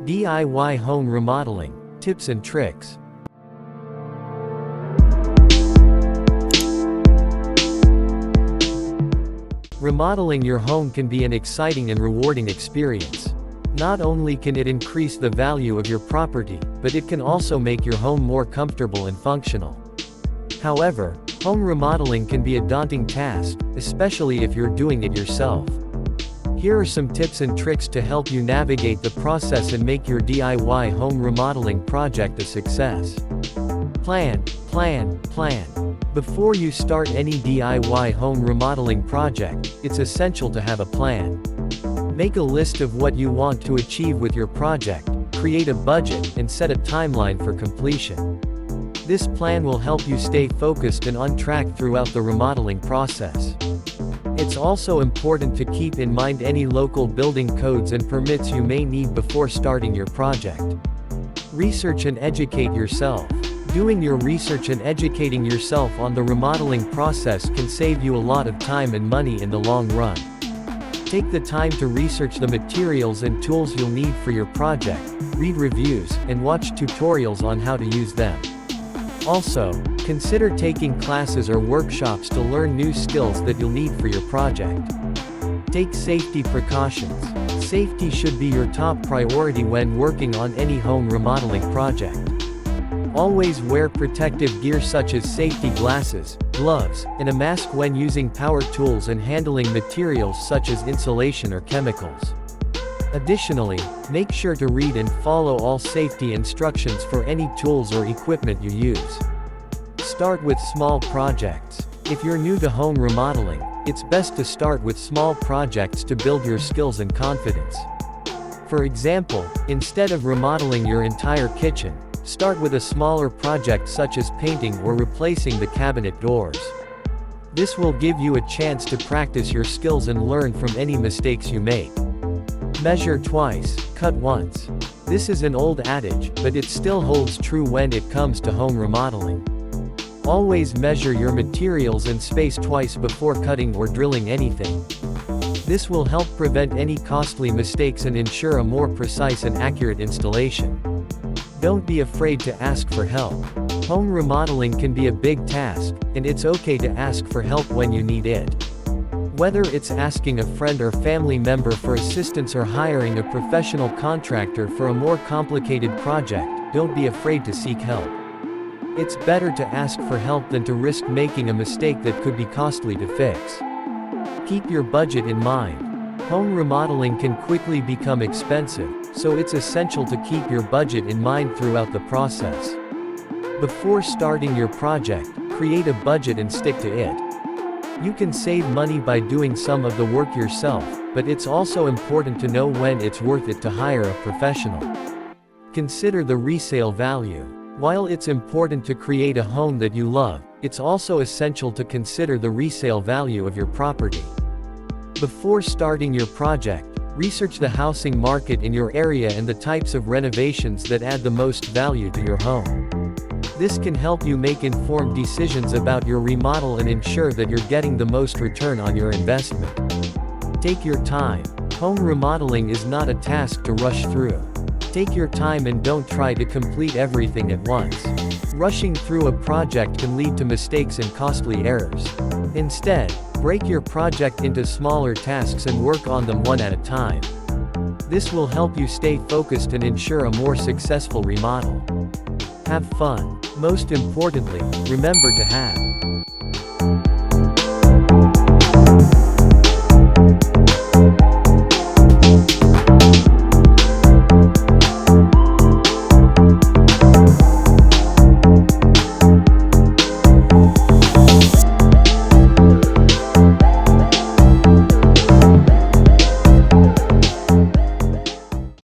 DIY home remodeling, tips and tricks. Remodeling your home can be an exciting and rewarding experience. Not only can it increase the value of your property, but it can also make your home more comfortable and functional. However, home remodeling can be a daunting task, especially if you're doing it yourself. Here are some tips and tricks to help you navigate the process and make your DIY home remodeling project a success. Plan. Before you start any DIY home remodeling project, it's essential to have a plan. Make a list of what you want to achieve with your project, create a budget, and set a timeline for completion. This plan will help you stay focused and on track throughout the remodeling process. It's also important to keep in mind any local building codes and permits you may need before starting your project. Research and educate yourself. Doing your research and educating yourself on the remodeling process can save you a lot of time and money in the long run. Take the time to research the materials and tools you'll need for your project, read reviews, and watch tutorials on how to use them. Also, consider taking classes or workshops to learn new skills that you'll need for your project. Take safety precautions. Safety should be your top priority when working on any home remodeling project. Always wear protective gear such as safety glasses, gloves, and a mask when using power tools and handling materials such as insulation or chemicals. Additionally, make sure to read and follow all safety instructions for any tools or equipment you use. Start with small projects. If you're new to home remodeling, it's best to start with small projects to build your skills and confidence. For example, instead of remodeling your entire kitchen, start with a smaller project such as painting or replacing the cabinet doors. This will give you a chance to practice your skills and learn from any mistakes you make. Measure twice, cut once. This is an old adage, but it still holds true when it comes to home remodeling. Always measure your materials and space twice before cutting or drilling anything. This will help prevent any costly mistakes and ensure a more precise and accurate installation. Don't be afraid to ask for help. Home remodeling can be a big task, and it's okay to ask for help when you need it. Whether it's asking a friend or family member for assistance or hiring a professional contractor for a more complicated project, don't be afraid to seek help. It's better to ask for help than to risk making a mistake that could be costly to fix. Keep your budget in mind. Home remodeling can quickly become expensive, so it's essential to keep your budget in mind throughout the process. Before starting your project, create a budget and stick to it. You can save money by doing some of the work yourself, but it's also important to know when it's worth it to hire a professional. Consider the resale value. While it's important to create a home that you love, it's also essential to consider the resale value of your property. Before starting your project, research the housing market in your area and the types of renovations that add the most value to your home. This can help you make informed decisions about your remodel and ensure that you're getting the most return on your investment. Take your time. Home remodeling is not a task to rush through. Take your time and don't try to complete everything at once. Rushing through a project can lead to mistakes and costly errors. Instead, break your project into smaller tasks and work on them one at a time. This will help you stay focused and ensure a more successful remodel. Have fun. Most importantly, remember to have